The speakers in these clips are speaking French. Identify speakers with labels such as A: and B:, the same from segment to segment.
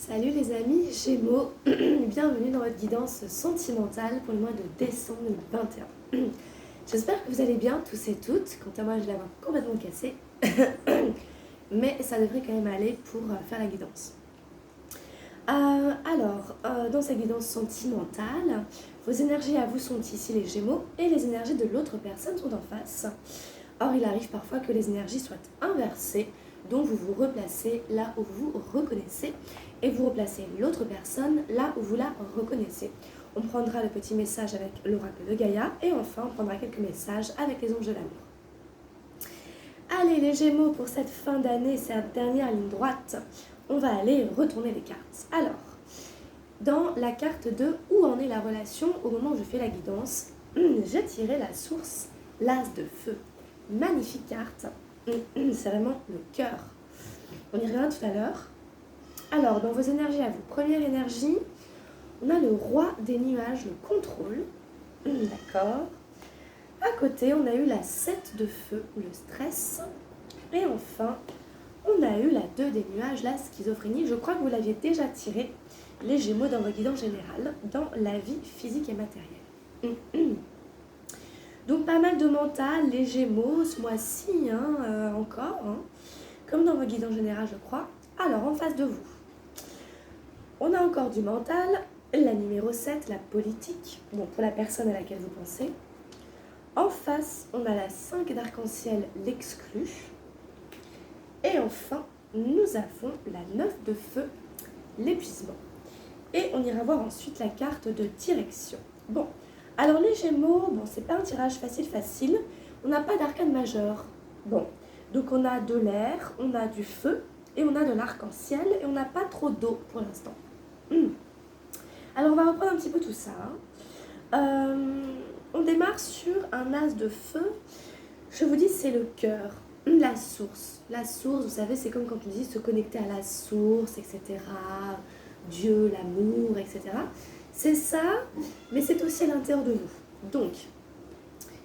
A: Salut les amis Gémeaux, bienvenue dans votre guidance sentimentale pour le mois de décembre 2021. J'espère que vous allez bien tous et toutes, quant à moi je la vois complètement cassée, mais ça devrait quand même aller pour faire la guidance. Dans cette guidance sentimentale, vos énergies à vous sont ici les Gémeaux et les énergies de l'autre personne sont en face. Or, il arrive parfois que les énergies soient inversées, donc vous vous replacez là où vous vous reconnaissez et vous replacez l'autre personne là où vous la reconnaissez. On prendra le petit message avec l'oracle de Gaïa et enfin on prendra quelques messages avec les anges de l'amour. Allez les Gémeaux, pour cette fin d'année, cette dernière ligne droite, on va aller retourner les cartes. Alors, dans la carte de où en est la relation au moment où je fais la guidance, j'ai tiré la source, l'as de feu. Magnifique carte, c'est vraiment le cœur. On y reviendra tout à l'heure. Alors, dans vos énergies à vous, première énergie, on a le roi des nuages, le contrôle. D'accord. À côté, on a eu la 7 de feu, le stress. Et enfin, on a eu la 2 des nuages, la schizophrénie. Je crois que vous l'aviez déjà tiré, les Gémeaux, dans vos guidants générales, dans la vie physique et matérielle. Donc pas mal de mental, les Gémeaux, ce mois-ci, encore, comme dans vos guidants générales, je crois. Alors, en face de vous, on a encore du mental, la numéro 7, la politique, bon, pour la personne à laquelle vous pensez. En face, on a la 5 d'arc-en-ciel, l'exclu. Et enfin, nous avons la 9 de feu, l'épuisement. Et on ira voir ensuite la carte de direction. Bon, alors les Gémeaux, bon, c'est pas un tirage facile. On n'a pas d'arcane majeur. Bon, donc on a de l'air, on a du feu et on a de l'arc-en-ciel et on n'a pas trop d'eau pour l'instant. Alors on va reprendre un petit peu tout ça. On démarre sur un as de feu. Je vous dis, c'est le cœur, la source. La source, vous savez, c'est comme quand on dit se connecter à la source, etc. Dieu, l'amour, etc. C'est ça, mais c'est aussi à l'intérieur de vous. Donc,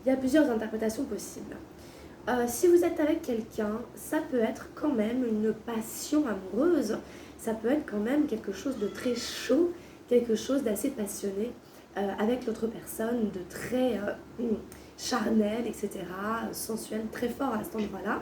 A: il y a plusieurs interprétations possibles. Si vous êtes avec quelqu'un, ça peut être quand même une passion amoureuse, ça peut être quand même quelque chose de très chaud, quelque chose d'assez passionné avec l'autre personne, de très charnel, etc., sensuel, très fort à cet endroit-là.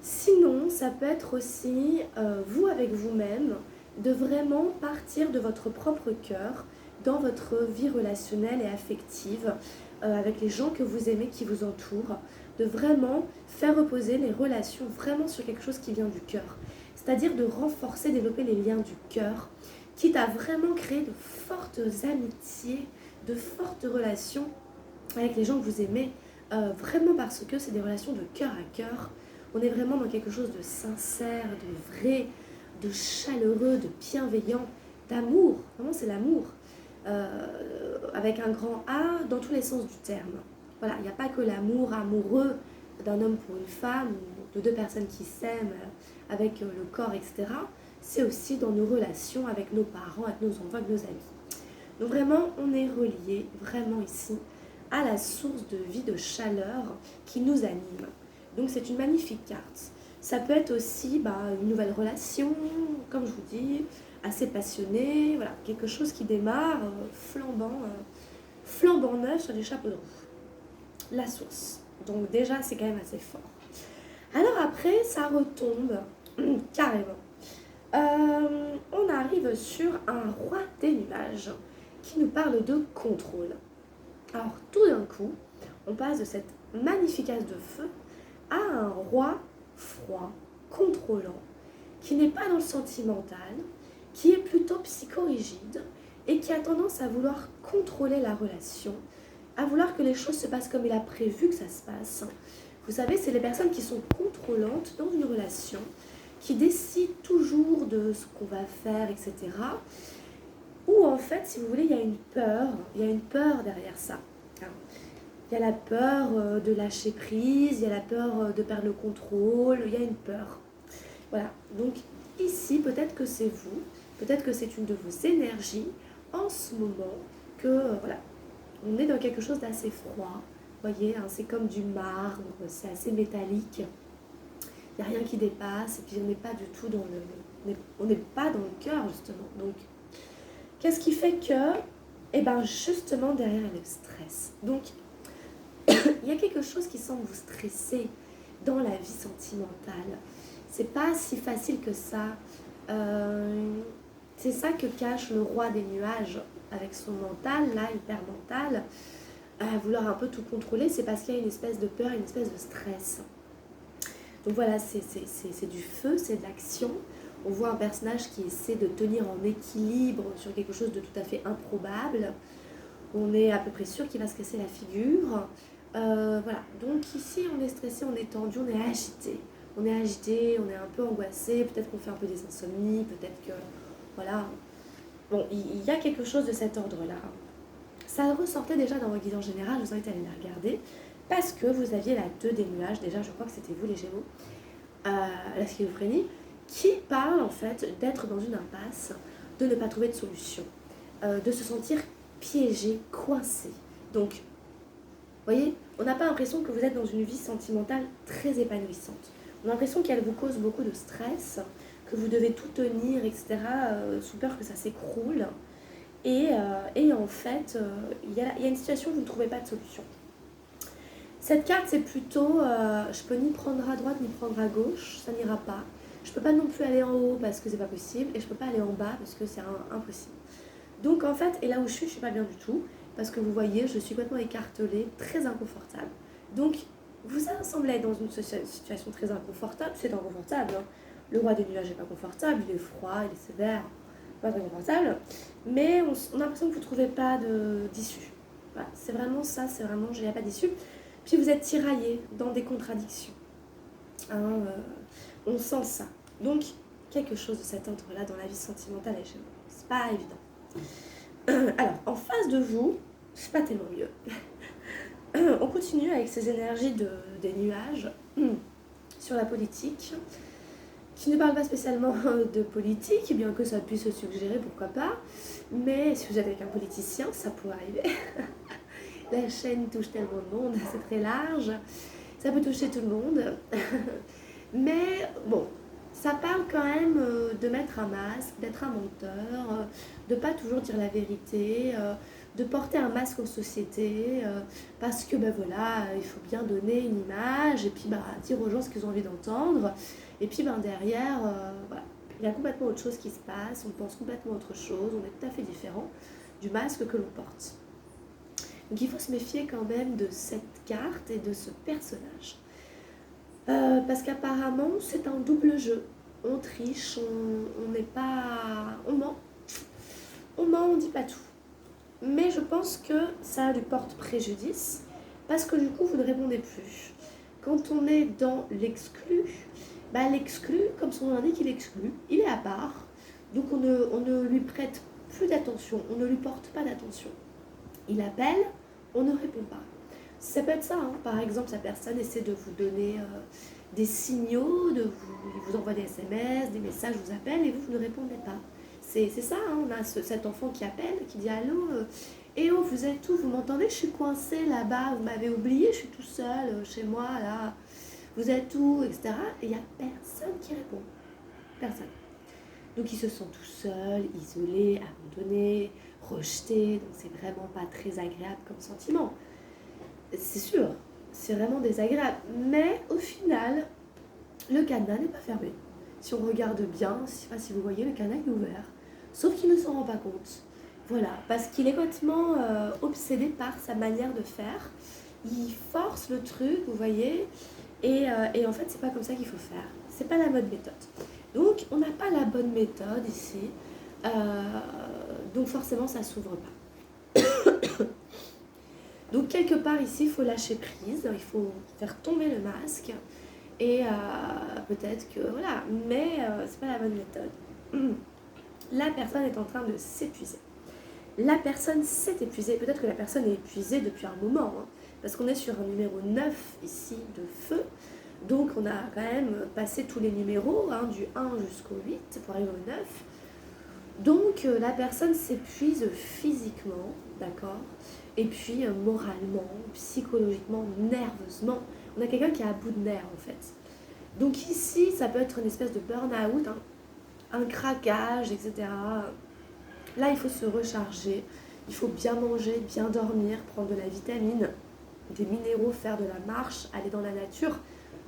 A: Sinon, ça peut être aussi vous avec vous-même, de vraiment partir de votre propre cœur dans votre vie relationnelle et affective avec les gens que vous aimez, qui vous entourent, de vraiment faire reposer les relations vraiment sur quelque chose qui vient du cœur. C'est-à-dire de renforcer, développer les liens du cœur, quitte à vraiment créer de fortes amitiés, de fortes relations avec les gens que vous aimez, vraiment parce que c'est des relations de cœur à cœur. On est vraiment dans quelque chose de sincère, de vrai, de chaleureux, de bienveillant, d'amour. Vraiment, c'est l'amour. Avec un grand A dans tous les sens du terme. Voilà, il n'y a pas que l'amour amoureux d'un homme pour une femme, ou de deux personnes qui s'aiment avec le corps, etc. C'est aussi dans nos relations avec nos parents, avec nos enfants, avec nos amis. Donc vraiment, on est relié, vraiment ici, à la source de vie, de chaleur qui nous anime. Donc c'est une magnifique carte. Ça peut être aussi une nouvelle relation, comme je vous dis, assez passionnée, voilà, quelque chose qui démarre flambant neuf sur les chapeaux de roue. La source. Donc déjà, c'est quand même assez fort. Alors après, ça retombe carrément. On arrive sur un roi des nuages qui nous parle de contrôle. Alors tout d'un coup, on passe de cette magnifique as de feu à un roi froid, contrôlant, qui n'est pas dans le sentimental, qui est plutôt psychorigide et qui a tendance à vouloir contrôler la relation, à vouloir que les choses se passent comme il a prévu que ça se passe. Vous savez, c'est les personnes qui sont contrôlantes dans une relation, qui décident toujours de ce qu'on va faire, etc. Ou en fait, si vous voulez, il y a une peur derrière ça. Il y a la peur de lâcher prise, il y a la peur de perdre le contrôle, il y a une peur. Voilà, donc ici, peut-être que c'est vous, peut-être que c'est une de vos énergies en ce moment que, voilà, on est dans quelque chose d'assez froid. Vous voyez, c'est comme du marbre, c'est assez métallique. Il n'y a rien qui dépasse, et puis on n'est pas du tout on n'est pas dans le cœur, justement. Donc, qu'est-ce qui fait que, eh ben, justement, derrière, il y a le stress. Donc, il y a quelque chose qui semble vous stresser dans la vie sentimentale. C'est pas si facile que ça. C'est ça que cache le roi des nuages avec son mental, là, hyper mental. Vouloir un peu tout contrôler, c'est parce qu'il y a une espèce de peur, une espèce de stress. Donc voilà, c'est du feu, c'est de l'action. On voit un personnage qui essaie de tenir en équilibre sur quelque chose de tout à fait improbable. On est à peu près sûr qu'il va se casser la figure. Voilà, donc ici on est stressé, on est tendu, on est agité. On est agité, on est un peu angoissé, peut-être qu'on fait un peu des insomnies, peut-être que... Voilà. Bon, il y a quelque chose de cet ordre-là. Ça ressortait déjà dans vos guides en général, je vous invite à aller la regarder, parce que vous aviez la 2 des nuages, déjà je crois que c'était vous les Gémeaux, la schizophrénie, qui parle en fait d'être dans une impasse, de ne pas trouver de solution, de se sentir piégé, coincé. Donc, vous voyez, on n'a pas l'impression que vous êtes dans une vie sentimentale très épanouissante. On a l'impression qu'elle vous cause beaucoup de stress, que vous devez tout tenir, etc., sous peur que ça s'écroule. Et en fait, il y a une situation où vous ne trouvez pas de solution. Cette carte, c'est plutôt, je peux ni prendre à droite ni prendre à gauche, ça n'ira pas. Je peux pas non plus aller en haut parce que c'est pas possible, et je peux pas aller en bas parce que c'est impossible. Donc en fait, et là où je suis pas bien du tout, parce que vous voyez, je suis complètement écartelée, très inconfortable. Donc, vous semblez être dans une situation très inconfortable, c'est inconfortable, hein. Le roi des nuages n'est pas confortable, il est froid, il est sévère, pas très confortable, mais on a l'impression que vous ne trouvez pas d'issue. Voilà, c'est vraiment ça, c'est vraiment, il n'y a pas d'issue. Puis vous êtes tiraillé dans des contradictions. Hein, on sent ça. Donc, quelque chose de cet ordre-là dans la vie sentimentale et chez vous. C'est pas évident. Alors, en face de vous, c'est pas tellement mieux. On continue avec ces énergies des nuages sur la politique, qui ne parle pas spécialement de politique, bien que ça puisse se suggérer, pourquoi pas. Mais si vous êtes avec un politicien, ça pourrait arriver. La chaîne touche tellement de monde, c'est très large. Ça peut toucher tout le monde. Mais bon, ça parle quand même de mettre un masque, d'être un menteur, de pas toujours dire la vérité, de porter un masque en société, parce que ben voilà, il faut bien donner une image et puis dire aux gens ce qu'ils ont envie d'entendre. Et puis derrière, voilà, il y a complètement autre chose qui se passe, on pense complètement autre chose, on est tout à fait différent du masque que l'on porte. Donc il faut se méfier quand même de cette carte et de ce personnage. Parce qu'apparemment, c'est un double jeu. On triche, on n'est pas... On ment, on dit pas tout. Mais je pense que ça lui porte préjudice, parce que du coup, vous ne répondez plus. Quand on est dans l'exclu, l'exclu, comme son nom l'indique, il exclut, il est à part. Donc on ne lui prête plus d'attention, on ne lui porte pas d'attention. Il appelle, on ne répond pas. Ça peut être ça, hein. Par exemple, sa personne essaie de vous donner des signaux, il vous envoie des SMS, des messages, vous appelle et vous ne répondez pas. C'est ça, hein. On a cet enfant qui appelle, qui dit « Allô, eh oh, vous êtes où? Vous m'entendez? Je suis coincée là-bas, vous m'avez oublié, je suis tout seul chez moi, là. Vous êtes où? Etc. » Et il n'y a personne qui répond. Personne. Donc il se sent tout seul, isolé, abandonné, rejeté. Donc c'est vraiment pas très agréable comme sentiment. C'est sûr, c'est vraiment désagréable. Mais au final, le cadenas n'est pas fermé. Si on regarde bien, si vous voyez, le cadenas est ouvert. Sauf qu'il ne s'en rend pas compte. Voilà, parce qu'il est complètement obsédé par sa manière de faire. Il force le truc, vous voyez, et en fait, c'est pas comme ça qu'il faut faire. C'est pas la bonne méthode. Donc, on n'a pas la bonne méthode ici. Donc, forcément, ça s'ouvre pas. Donc, quelque part ici, il faut lâcher prise. Il faut faire tomber le masque. Et peut-être que, voilà, mais c'est pas la bonne méthode. La personne est en train de s'épuiser. La personne s'est épuisée. Peut-être que la personne est épuisée depuis un moment. Hein, parce qu'on est sur un numéro 9 ici de feu. Donc on a quand même passé tous les numéros, hein, du 1 jusqu'au 8 pour arriver au 9. Donc la personne s'épuise physiquement, d'accord? Et puis moralement, psychologiquement, nerveusement. On a quelqu'un qui est à bout de nerfs en fait. Donc ici, ça peut être une espèce de burn-out, hein, un craquage, etc. Là, il faut se recharger, il faut bien manger, bien dormir, prendre de la vitamine, des minéraux, faire de la marche, aller dans la nature,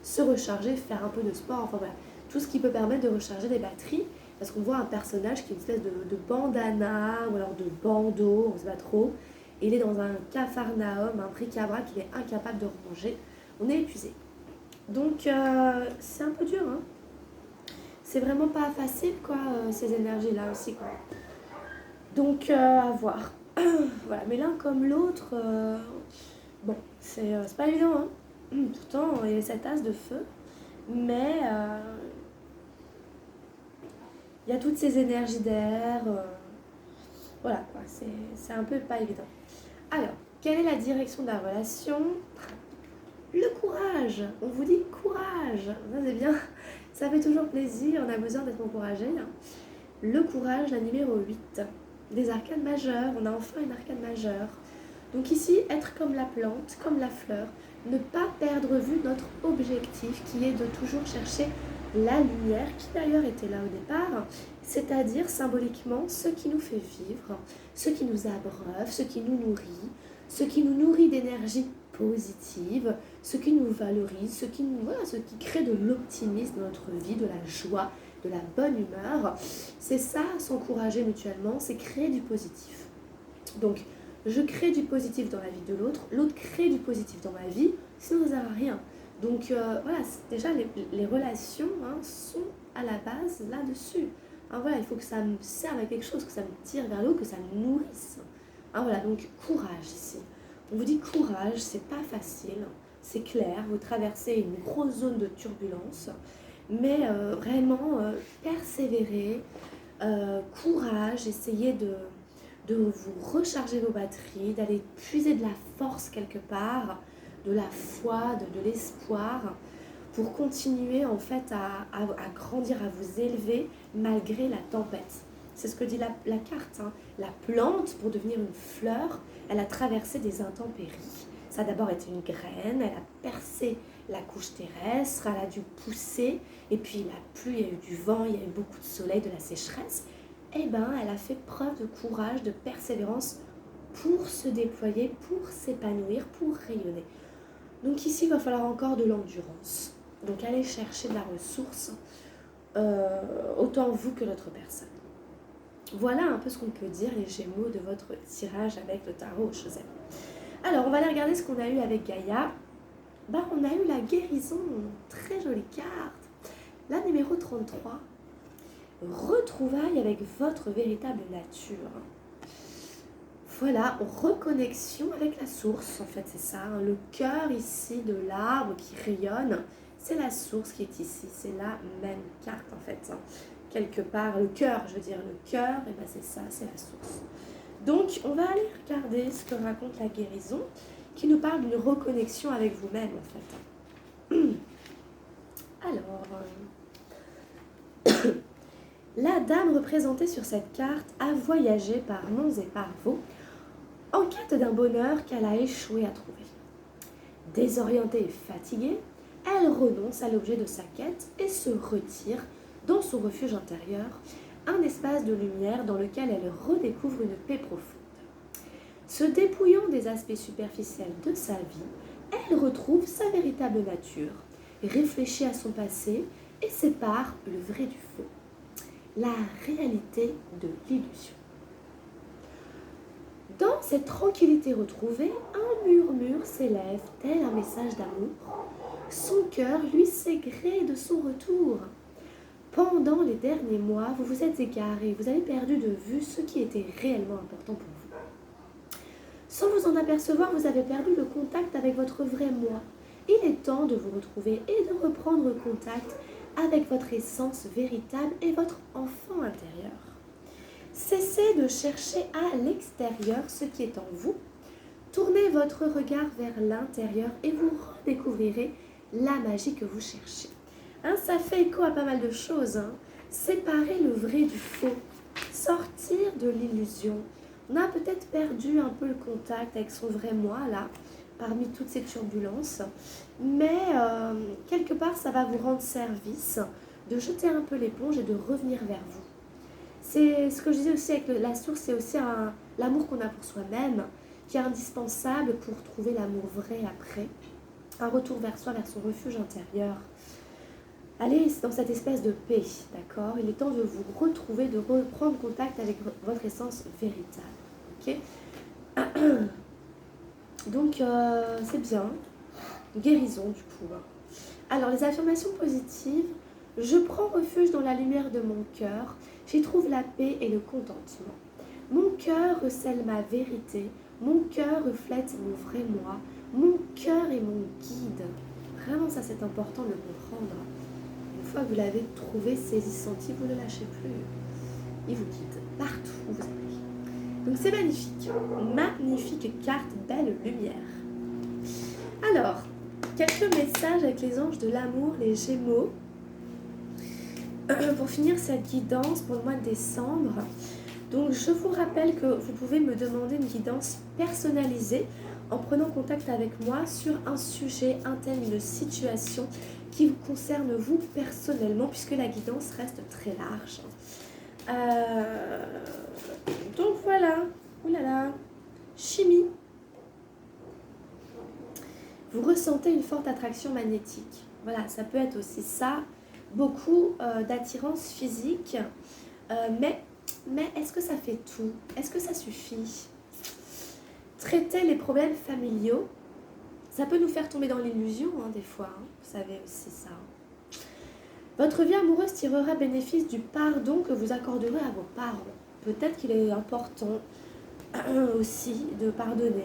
A: se recharger, faire un peu de sport, enfin voilà, tout ce qui peut permettre de recharger les batteries, parce qu'on voit un personnage qui est une espèce de bandana ou alors de bandeau, on ne sait pas trop, et il est dans un capharnaüm, un bric-à-brac qu'il est incapable de ranger, on est épuisé. Donc c'est un peu dur, hein. C'est vraiment pas facile, quoi, ces énergies-là aussi, quoi. Donc à voir. Voilà, mais l'un comme l'autre, bon, c'est pas évident, hein. Pourtant, il y a cette as de feu, mais il y a toutes ces énergies d'air. Voilà, quoi, c'est un peu pas évident. Alors, quelle est la direction de la relation? Le courage. On vous dit courage. Ça, c'est bien. Ça fait toujours plaisir. On a besoin d'être encouragé. Le courage, la numéro 8. Des arcanes majeures. On a enfin une arcane majeure. Donc ici, être comme la plante, comme la fleur. Ne pas perdre vue notre objectif qui est de toujours chercher la lumière, qui d'ailleurs était là au départ, c'est-à-dire symboliquement ce qui nous fait vivre, ce qui nous abreuve, ce qui nous nourrit, ce qui nous nourrit d'énergie positive, ce qui nous valorise, ce qui crée de l'optimisme dans notre vie, de la joie, de la bonne humeur. C'est ça, s'encourager mutuellement, c'est créer du positif. Donc, je crée du positif dans la vie de l'autre, l'autre crée du positif dans ma vie, sinon ça ne sert à rien. Donc voilà, déjà les relations sont à la base là-dessus. Voilà, il faut que ça me serve à quelque chose, que ça me tire vers le haut, que ça me nourrisse. Voilà, donc courage ici. On vous dit courage, c'est pas facile, c'est clair, vous traversez une grosse zone de turbulence, mais vraiment persévérer, courage, essayez de vous recharger vos batteries, d'aller puiser de la force quelque part, de la foi, de l'espoir, pour continuer en fait à grandir, à vous élever malgré la tempête. C'est ce que dit la carte. La plante, pour devenir une fleur, elle a traversé des intempéries. Ça a d'abord été une graine, elle a percé la couche terrestre, elle a dû pousser, et puis la pluie, il y a eu du vent, il y a eu beaucoup de soleil, de la sécheresse. Elle a fait preuve de courage, de persévérance pour se déployer, pour s'épanouir, pour rayonner. Donc ici, il va falloir encore de l'endurance. Donc allez chercher de la ressource, autant vous que l'autre personne. Voilà un peu ce qu'on peut dire, les Gémeaux, de votre tirage avec le tarot Joseph. Alors, on va aller regarder ce qu'on a eu avec Gaïa. On a eu la guérison, très jolie carte. La numéro 33. Retrouvailles avec votre véritable nature. Voilà, reconnexion avec la source, en fait, c'est ça. Le cœur ici de l'arbre qui rayonne, c'est la source qui est ici. C'est la même carte, en fait. Quelque part, le cœur, je veux dire, le cœur, c'est ça, c'est la source. Donc, on va aller regarder ce que raconte la guérison, qui nous parle d'une reconnexion avec vous-même, en fait. Alors... La dame représentée sur cette carte a voyagé par monts et par vaux en quête d'un bonheur qu'elle a échoué à trouver. Désorientée et fatiguée, elle renonce à l'objet de sa quête et se retire dans son refuge intérieur, un espace de lumière dans lequel elle redécouvre une paix profonde. Se dépouillant des aspects superficiels de sa vie, elle retrouve sa véritable nature, réfléchit à son passé et sépare le vrai du faux. La réalité de l'illusion. Dans cette tranquillité retrouvée, un murmure s'élève tel un message d'amour. Son cœur lui sait gré de son retour. Pendant les derniers mois, vous vous êtes égaré, vous avez perdu de vue ce qui était réellement important pour vous. Sans vous en apercevoir, vous avez perdu le contact avec votre vrai moi. Il est temps de vous retrouver et de reprendre contact avec votre essence véritable et votre enfant intérieur. Cessez de chercher à l'extérieur ce qui est en vous. Tournez votre regard vers l'intérieur et vous redécouvrirez la magie que vous cherchez. Ça fait écho à pas mal de choses. Séparer le vrai du faux. Sortir de l'illusion. On a peut-être perdu un peu le contact avec son vrai moi, là, parmi toutes ces turbulences. Mais quelque part, ça va vous rendre service de jeter un peu l'éponge et de revenir vers vous. C'est ce que je disais aussi avec la source, c'est aussi l'amour qu'on a pour soi-même, qui est indispensable pour trouver l'amour vrai après. Un retour vers soi, vers son refuge intérieur. Allez dans cette espèce de paix, d'accord? Il est temps de vous retrouver, de reprendre contact avec votre essence véritable, ok? Donc, c'est bien. Guérison, du coup. Alors, les affirmations positives. Je prends refuge dans la lumière de mon cœur. J'y trouve la paix et le contentement. Mon cœur recèle ma vérité. Mon cœur reflète mon vrai moi. Mon cœur est mon guide. Vraiment, ça, c'est important de le comprendre. Une fois que vous l'avez trouvé, saisi, senti, vous ne le lâchez plus. Il vous guide partout où vous allez. Donc c'est magnifique. Magnifique carte, belle lumière. Alors, quelques messages avec les anges de l'amour, les Gémeaux. Pour finir cette guidance pour le mois de décembre. Donc je vous rappelle que vous pouvez me demander une guidance personnalisée en prenant contact avec moi sur un sujet, un thème, une situation qui vous concerne vous personnellement, puisque la guidance reste très large. Donc voilà, oulala, chimie. Vous ressentez une forte attraction magnétique. Voilà, ça peut être aussi ça, beaucoup d'attirance physique, mais est-ce que ça fait tout? Est-ce que ça suffit? Traiter les problèmes familiaux, ça peut nous faire tomber dans l'illusion, des fois, vous savez aussi ça. Votre vie amoureuse tirera bénéfice du pardon que vous accorderez à vos parents. Peut-être qu'il est important aussi de pardonner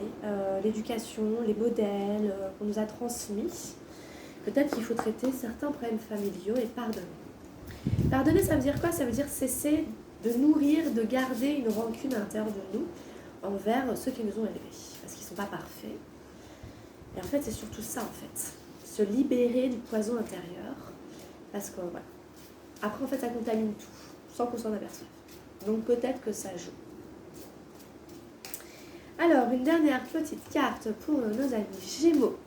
A: l'éducation, les modèles qu'on nous a transmis. Peut-être qu'il faut traiter certains problèmes familiaux et pardonner. Pardonner, ça veut dire quoi? Ça veut dire cesser de nourrir, de garder une rancune à l'intérieur de nous envers ceux qui nous ont élevés, parce qu'ils ne sont pas parfaits. Et en fait, c'est surtout ça, en fait. Se libérer du poison intérieur, parce que, voilà. Après, en fait, ça contamine tout, sans qu'on s'en aperçoive. Donc, peut-être que ça joue. Alors, une dernière petite carte pour nos amis Gémeaux,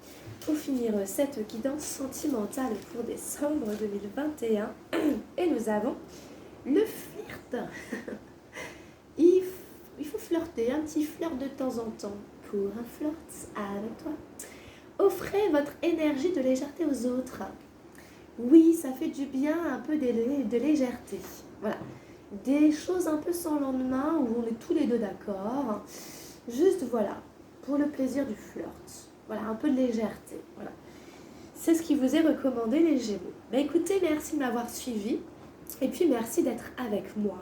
A: pour finir cette guidance sentimentale pour décembre 2021. Et nous avons le flirt. Il faut flirter, un petit flirt de temps en temps. Pour un flirt avec toi. Offrez votre énergie de légèreté aux autres. Oui, ça fait du bien, un peu de légèreté. Voilà. Des choses un peu sans lendemain, où on est tous les deux d'accord. Juste, voilà, pour le plaisir du flirt. Voilà, un peu de légèreté. Voilà. C'est ce qui vous est recommandé, les Gémeaux. Écoutez, merci de m'avoir suivi. Et puis, merci d'être avec moi.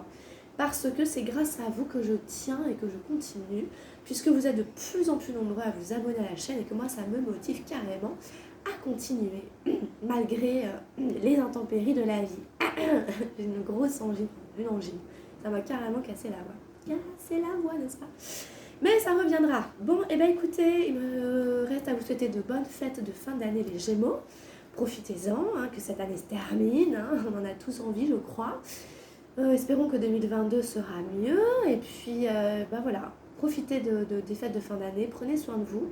A: Parce que c'est grâce à vous que je tiens et que je continue, puisque vous êtes de plus en plus nombreux à vous abonner à la chaîne et que moi, ça me motive carrément à continuer, malgré les intempéries de la vie. J'ai une grosse angine, Ça m'a carrément cassé la voix. Cassé la voix, n'est-ce pas? Mais ça reviendra. Bon, et écoutez, il me reste à vous souhaiter de bonnes fêtes de fin d'année, les Gémeaux. Profitez-en, que cette année se termine. On en a tous envie, je crois. Espérons que 2022 sera mieux. Et puis, voilà, profitez des fêtes de fin d'année. Prenez soin de vous.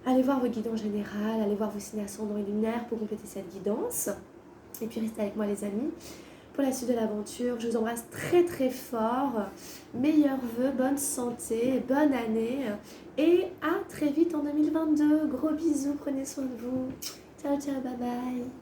A: Allez voir vos guides en général. Allez voir vos signes ascendants et lunaires pour compléter cette guidance. Et puis, restez avec moi, les amis, pour la suite de l'aventure. Je vous embrasse très, très fort. Meilleurs vœux, bonne santé, bonne année. Et à très vite en 2022. Gros bisous, prenez soin de vous. Ciao, ciao, bye bye.